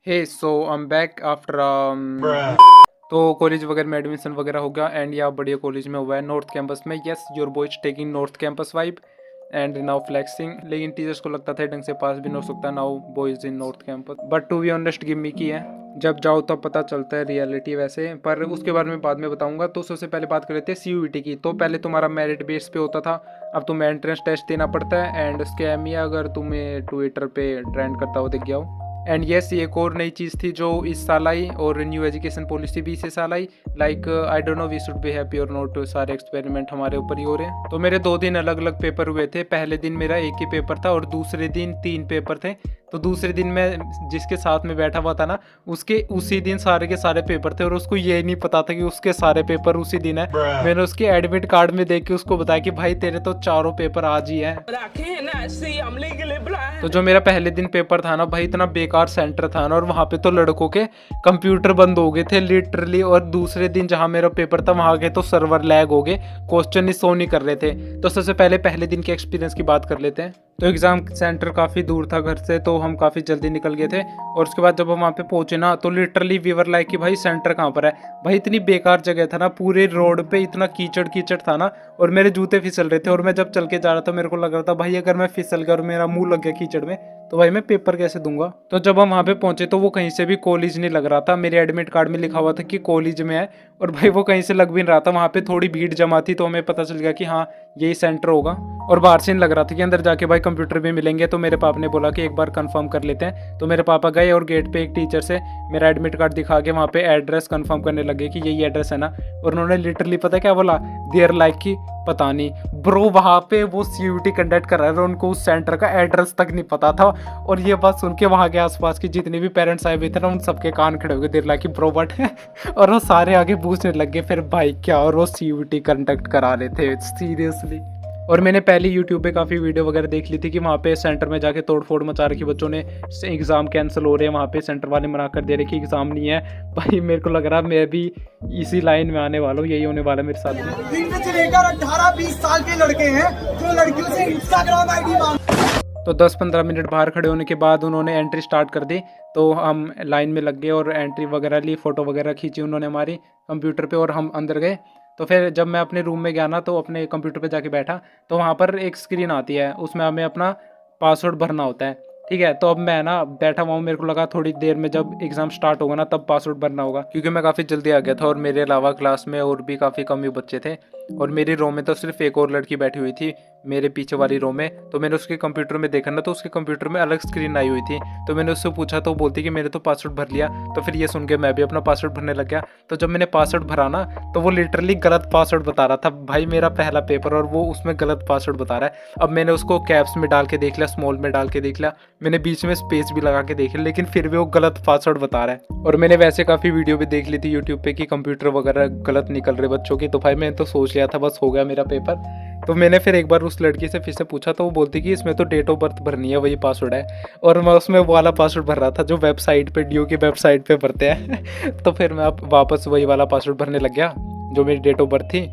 Hey so I am back after तो college वगैरह में एडमिशन वगैरह हो गया एंड यहाँ बढ़िया कॉलेज में हुआ है नॉर्थ कैंपस में। Yes your boy taking north campus vibe and now flexing. लेकिन टीचर्स को लगता था ढंग से पास भी नहीं हो सकता। Now boys in north campus but to be honest give की है। जब जाओ तब पता चलता है रियलिटी वैसे, पर उसके बारे में बाद में बताऊंगा। तो सबसे पहले बात कर लेते हैं CUET की। तो पहले तुम्हारा मेरिट बेस पे होता था, अब तुम्हें एंट्रेंस टेस्ट देना पड़ता है एंड उसके अगर तुम्हें ट्विटर पे ट्रेंड करता हो दिख गया हो। एंड येस एक और नई चीज़ थी जो इस साल आई और न्यू एजुकेशन पॉलिसी भी इसी साल आई। Like I don't know we should be happy और नॉट, सारे एक्सपेरिमेंट हमारे ऊपर ही हो रहे हैं। तो मेरे 2 दिन अलग अलग पेपर हुए थे। पहले दिन मेरा एक ही पेपर था और दूसरे दिन 3 पेपर थे। तो दूसरे दिन मैं जिसके साथ में बैठा हुआ था ना, उसके उसी दिन सारे के सारे पेपर थे और उसको ये नहीं पता था कि उसके सारे पेपर उसी दिन है। मैंने उसके एडमिट कार्ड में देख के उसको बताया कि भाई तेरे तो चारों पेपर आज ही हैं। तो जो मेरा पहले दिन पेपर था ना भाई, इतना बेकार सेंटर था ना, और वहाँ पे तो लड़कों के कंप्यूटर बंद हो गए थे लिटरली। और दूसरे दिन जहाँ मेरा पेपर था वहाँ के तो सर्वर लैग हो गए, क्वेश्चन ही शो नहीं कर रहे थे। तो सबसे पहले दिन के एक्सपीरियंस की बात कर लेते हैं। तो एग्ज़ाम सेंटर काफ़ी दूर था घर से, तो हम काफ़ी जल्दी निकल गए थे। और उसके बाद जब हम वहाँ पे पहुँचे ना, तो लिटरली वी वर लाइक कि भाई सेंटर कहाँ पर है। भाई इतनी बेकार जगह था ना, पूरे रोड पे इतना कीचड़ कीचड़ था ना, और मेरे जूते फिसल रहे थे। और मैं जब चल के जा रहा था मेरे को लग रहा था भाई अगर मैं फिसल गया और मेरा मुंह लग गया कीचड़ में तो भाई मैं पेपर कैसे दूंगा। तो जब हम वहाँ पे पहुंचे तो वो कहीं से भी कॉलेज नहीं लग रहा था। मेरे एडमिट कार्ड में लिखा हुआ था कि कॉलेज में है, और भाई वो कहीं से लग भी नहीं रहा था। वहाँ पे थोड़ी भीड़ जमा थी तो हमें पता चल गया कि हाँ यही सेंटर होगा। और बाहर से नहीं लग रहा था कि अंदर जाके भाई कंप्यूटर भी मिलेंगे। तो मेरे पापा ने बोला कि एक बार कंफर्म कर लेते हैं। तो मेरे पापा गए और गेट पे एक टीचर से मेरा एडमिट कार्ड दिखा के वहाँ पे एड्रेस कंफर्म करने लगे कि यही एड्रेस है ना। और उन्होंने लिटरली पता क्या बोला, देयर लाइक कि पता नहीं ब्रो वहाँ पे वो CUET कंडक्ट कर रहा है, उनको उस सेंटर का एड्रेस तक नहीं पता था। और ये बात सुन के वहाँ के आसपास के जितने भी पेरेंट्स आए हुए थे ना, उन सबके कान खड़े हो गए, देर लाइक कि ब्रो बट और वो सारे आगे पूछने लग गए फिर भाई क्या, और वो CUET कंडक्ट करा रहे थे सीरियसली। और मैंने पहले YouTube पे काफ़ी वीडियो वगैरह देख ली थी कि वहाँ पे सेंटर में जाके तोड़फोड़ मचा रखी बच्चों ने, एग्ज़ाम कैंसिल हो रहे हैं, वहाँ पे सेंटर वाले मना कर दे रहे कि एग्ज़ाम नहीं है। भाई मेरे को लग रहा मैं भी इसी लाइन में आने वाला हूँ, यही होने वाला मेरे साथ में। 18-20 साल के लड़के हैं जो लड़कियों से इंस्टाग्राम आईडी मांग। तो 10-15 मिनट बाहर खड़े होने के बाद उन्होंने एंट्री स्टार्ट कर दी। तो हम लाइन में लग गए और एंट्री वगैरह ली, फ़ोटो वगैरह खींची उन्होंने हमारी कंप्यूटर पे, और हम अंदर गए। तो फिर जब मैं अपने रूम में गया ना, तो अपने कंप्यूटर पे जाके बैठा, तो वहाँ पर एक स्क्रीन आती है, उसमें हमें अपना पासवर्ड भरना होता है। ठीक है, तो अब मैं ना बैठा हुआ हूँ, मेरे को लगा थोड़ी देर में जब एग्ज़ाम स्टार्ट होगा ना तब पासवर्ड भरना होगा, क्योंकि मैं काफ़ी जल्दी आ गया था। और मेरे अलावा क्लास में और भी काफ़ी कम ही बच्चे थे, और मेरी रो में तो सिर्फ एक और लड़की बैठी हुई थी मेरे पीछे वाली रो में। तो मैंने उसके कंप्यूटर में देखा ना, तो उसके कंप्यूटर में अलग स्क्रीन आई हुई थी। तो मैंने उससे पूछा तो वो बोलती कि मैंने तो पासवर्ड भर लिया। तो फिर ये सुन के मैं भी अपना पासवर्ड भरने लग गया। तो जब मैंने पासवर्ड भरा ना, तो वो लिटरली गलत पासवर्ड बता रहा था। भाई मेरा पहला पेपर और वो उसमें गलत पासवर्ड बता रहा है। अब मैंने उसको कैप्स में डाल के देख लिया, स्मॉल में डाल के देख लिया, मैंने बीच में स्पेस भी लगा के देख लिया, लेकिन फिर भी वो गलत पासवर्ड बता रहा है। और मैंने वैसे काफ़ी वीडियो भी देख ली थी यूट्यूब पे कि कंप्यूटर वगैरह गलत निकल रहे बच्चों की। तो भाई मैंने तो सोच लिया था बस हो गया मेरा पेपर। तो मैंने फिर एक बार उस लड़की से फिर से पूछा, तो वो बोलती कि इसमें तो डेट ऑफ बर्थ भरनी है, वही पासवर्ड है। और मैं उसमें वो वाला पासवर्ड भर रहा था जो वेबसाइट पे, DU की वेबसाइट पे भरते हैं। तो फिर मैं अब वापस वही वाला पासवर्ड भरने लग गया जो मेरी डेट ऑफ बर्थ थी,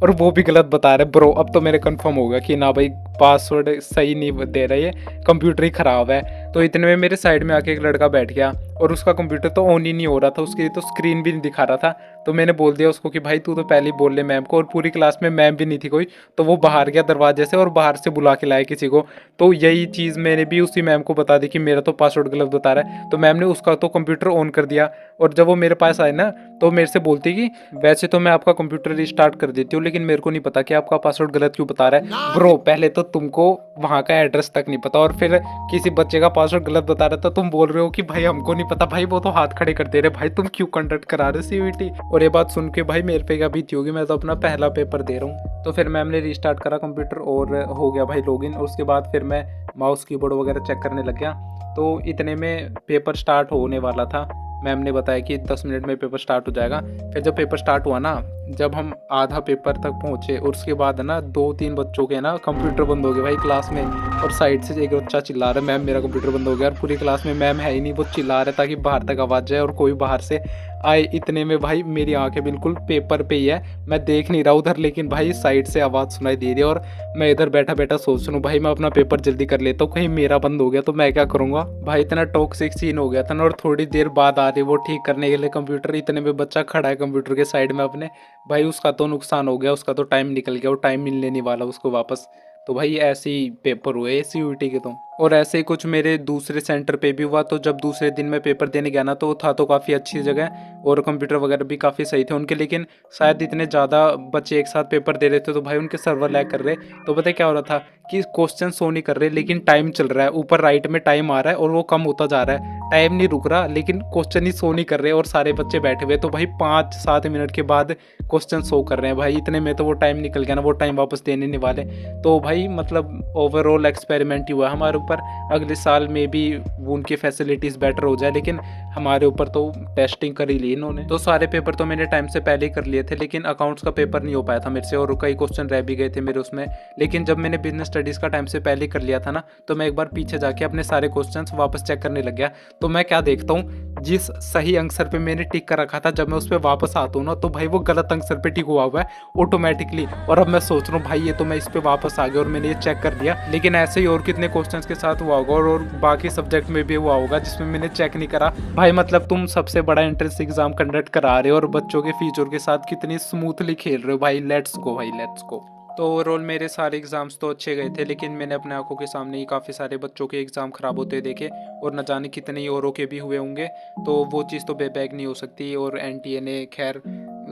और वो भी गलत बता रहे ब्रो। अब तो मेरे कंफर्म हो गया कि ना भाई पासवर्ड सही नहीं दे रहा है, कंप्यूटर ही ख़राब है। तो इतने में मेरे साइड में आके एक लड़का बैठ गया, और उसका कंप्यूटर तो ऑन ही नहीं हो रहा था, उसकी तो स्क्रीन भी नहीं दिखा रहा था। तो मैंने बोल दिया उसको कि भाई तू तो पहले ही बोल ले मैम को, और पूरी क्लास में मैम भी नहीं थी कोई। तो वो बाहर गया दरवाजे से और बाहर से बुला के लाया किसी को। तो यही चीज़ मैंने भी उसी मैम को बता दी कि मेरा तो पासवर्ड गलत बता रहा है। तो मैम ने उसका तो कंप्यूटर ऑन कर दिया, और जब वो मेरे पास आए ना, तो मेरे से बोलती कि वैसे तो मैं आपका कंप्यूटर रिस्टार्ट कर देती हूँ, लेकिन मेरे को नहीं पता कि आपका पासवर्ड गलत क्यों बता रहा है। ब्रो पहले तो तुमको वहाँ का एड्रेस तक नहीं पता, और फिर किसी बच्चे का पासवर्ड गलत बता रहा था, तुम बोल रहे हो कि भाई हमको नहीं पता। भाई वो तो हाथ खड़े कर दे रहे, भाई तुम क्यों कंडक्ट करा रहे CUET। और ये बात सुन के भाई मेरे पे क्या बीती होगी, मैं तो अपना पहला पेपर दे रहा हूँ। तो फिर मैम ने रिस्टार्ट करा कंप्यूटर और हो गया भाई लॉगिन। और उसके बाद फिर मैं माउस कीबोर्ड वगैरह चेक करने लग गया। तो इतने में पेपर स्टार्ट होने वाला था। मैम ने बताया कि 10 मिनट में पेपर स्टार्ट हो जाएगा। फिर जब पेपर स्टार्ट हुआ ना, जब हम आधा पेपर तक पहुंचे और उसके बाद ना 2-3 बच्चों के ना कंप्यूटर बंद हो गए भाई क्लास में। और साइड से एक बच्चा चिल्ला रहा है, मैम मेरा कंप्यूटर बंद हो गया। और पूरी क्लास में मैम है ही नहीं, वो चिल्ला रहा है ताकि बाहर तक आवाज़ जाए और कोई बाहर से आए। इतने में भाई मेरी आंखें बिल्कुल पेपर पे ही है, मैं देख नहीं रहा उधर, लेकिन भाई साइड से आवाज़ सुनाई दे रही है। और मैं इधर बैठा बैठा सोच रहा हूँ भाई मैं अपना पेपर जल्दी कर लेता हूँ, कहीं मेरा बंद हो गया तो मैं क्या करूँगा। भाई इतना टॉक्सिक सीन हो गया था ना। और थोड़ी देर बाद आ रही वो ठीक करने के लिए कंप्यूटर, इतने में बच्चा खड़ा है कंप्यूटर के साइड में अपने। भाई उसका तो नुकसान हो गया, उसका तो टाइम निकल गया, वो टाइम मिलने नहीं वाला उसको वापस। तो भाई ऐसे ही पेपर हुए CUET के तो। और ऐसे ही कुछ मेरे दूसरे सेंटर पे भी हुआ। तो जब दूसरे दिन मैं पेपर देने गया ना तो था तो काफ़ी अच्छी जगह और कंप्यूटर वगैरह भी काफ़ी सही थे उनके, लेकिन शायद इतने ज़्यादा बच्चे एक साथ पेपर दे रहे थे तो भाई उनके सर्वर लैग कर रहे। तो पता है क्या हो रहा था कि क्वेश्चन शो नहीं कर रहे लेकिन टाइम चल रहा है, ऊपर राइट में टाइम आ रहा है और वो कम होता जा रहा है। टाइम नहीं रुक रहा लेकिन क्वेश्चन ही शो नहीं कर रहे और सारे बच्चे बैठे हुए। तो भाई 5-7 मिनट के बाद क्वेश्चन शो कर रहे हैं भाई, इतने में तो वो टाइम निकल गया ना, वो टाइम वापस देने नहीं वाले। तो भाई मतलब ओवरऑल एक्सपेरिमेंट ही हुआ हमारे ऊपर। अगले साल में भी उनकी फैसिलिटीज़ बेटर हो जाए, लेकिन हमारे ऊपर तो टेस्टिंग कर ही ली इन्होंने। तो सारे पेपर तो मैंने टाइम से पहले ही कर लिए थे, लेकिन अकाउंट्स का पेपर नहीं हो पाया था मेरे से और कई क्वेश्चन रह भी गए थे मेरे उसमें। लेकिन जब मैंने बिजनेस स्टडीज़ का टाइम से पहले ही कर लिया था ना, तो मैं एक बार पीछे जाके अपने सारे क्वेश्चन वापस चेक करने लग गया। तो मैं क्या देखता हूँ, जिस सही आंसर पे मैंने टिक कर रखा था जब मैं उस पर वापस आता हूँ ना, तो भाई वो गलत आंसर पे टिक हुआ हुआ है ऑटोमेटिकली। और अब मैं सोच रहा हूँ भाई ये तो मैं इस पे वापस आ गया और मैंने ये चेक कर लिया। लेकिन ऐसे ही और कितने क्वेश्चंस के साथ हुआ होगा और बाकी सब्जेक्ट में भी हुआ होगा जिसमें मैंने चेक नहीं करा। भाई मतलब तुम सबसे बड़ा एंट्रेंस एग्जाम कंडक्ट करा रहे हो और बच्चों के फ्यूचर के साथ कितनी स्मूथली खेल रहे हो भाई। लेट्स गो भाई, लेट्स गो। तो ओवरऑल मेरे सारे एग्ज़ाम्स तो अच्छे गए थे, लेकिन मैंने अपने आंखों के सामने ही काफ़ी सारे बच्चों के एग्ज़ाम ख़राब होते देखे और न जाने कितने ही औरों के भी हुए होंगे। तो वो चीज़ तो बेबैक नहीं हो सकती। और NTA ने खैर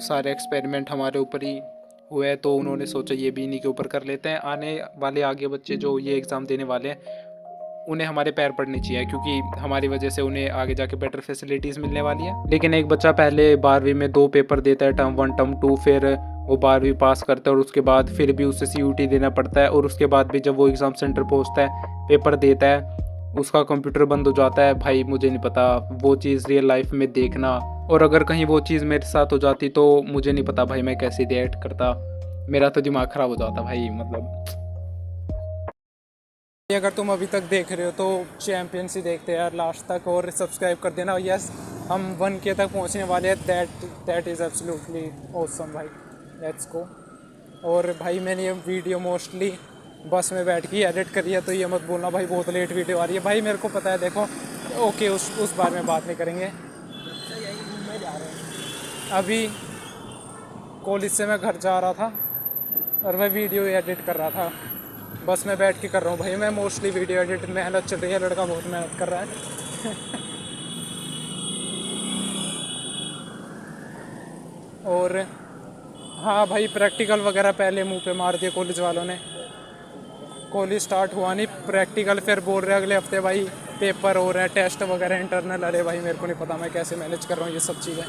सारे एक्सपेरिमेंट हमारे ऊपर ही हुए, तो उन्होंने सोचा ये भी इन्हीं के ऊपर कर लेते हैं। आने वाले आगे बच्चे जो ये एग्ज़ाम देने वाले हैं उन्हें हमारे पैर पड़ने चाहिए, क्योंकि हमारी वजह से उन्हें आगे जाके बेटर फैसिलिटीज़ मिलने वाली है। लेकिन एक बच्चा पहले 12वीं में 2 पेपर देता है, टर्म 1 टर्म 2, फिर वो 12वीं पास करता है और उसके बाद फिर भी उसे CUET देना पड़ता है। और उसके बाद भी जब वो एग्ज़ाम सेंटर पहुंचता है, पेपर देता है, उसका कंप्यूटर बंद हो जाता है। भाई मुझे नहीं पता वो चीज़ रियल लाइफ में देखना, और अगर कहीं वो चीज़ मेरे साथ हो जाती तो मुझे नहीं पता भाई मैं कैसे रिएक्ट करता। मेरा तो दिमाग ख़राब हो जाता भाई। मतलब अगर तुम अभी तक देख रहे हो तो चैंपियंस ही देखते हैं यार लास्ट तक, और सब्सक्राइब कर देना। यस हम 1K तक पहुंचने वाले हैं। दैट इज़ एब्सोल्युटली ऑसम भाई, लेट्स गो। और भाई मैंने ये वीडियो मोस्टली बस में बैठ के एडिट करी है, तो ये मत बोलना भाई बहुत लेट वीडियो आ रही है। भाई मेरे को पता है, देखो ओके उस बारे में बात नहीं करेंगे। अभी कॉलेज से मैं घर जा रहा था और मैं वीडियो एडिट कर रहा था, बस में बैठ के कर रहा हूँ भाई मैं मोस्टली वीडियो एडिट। मेहनत चल रही है, लड़का बहुत मेहनत कर रहा है। और हाँ भाई प्रैक्टिकल वगैरह पहले मुंह पे मार दिए कॉलेज वालों ने। कॉलेज स्टार्ट हुआ नहीं, प्रैक्टिकल फिर बोल रहे अगले हफ्ते भाई पेपर हो रहा है, टेस्ट वगैरह इंटरनल। अरे भाई मेरे को नहीं पता मैं कैसे मैनेज कर रहा हूँ ये सब चीज़ें।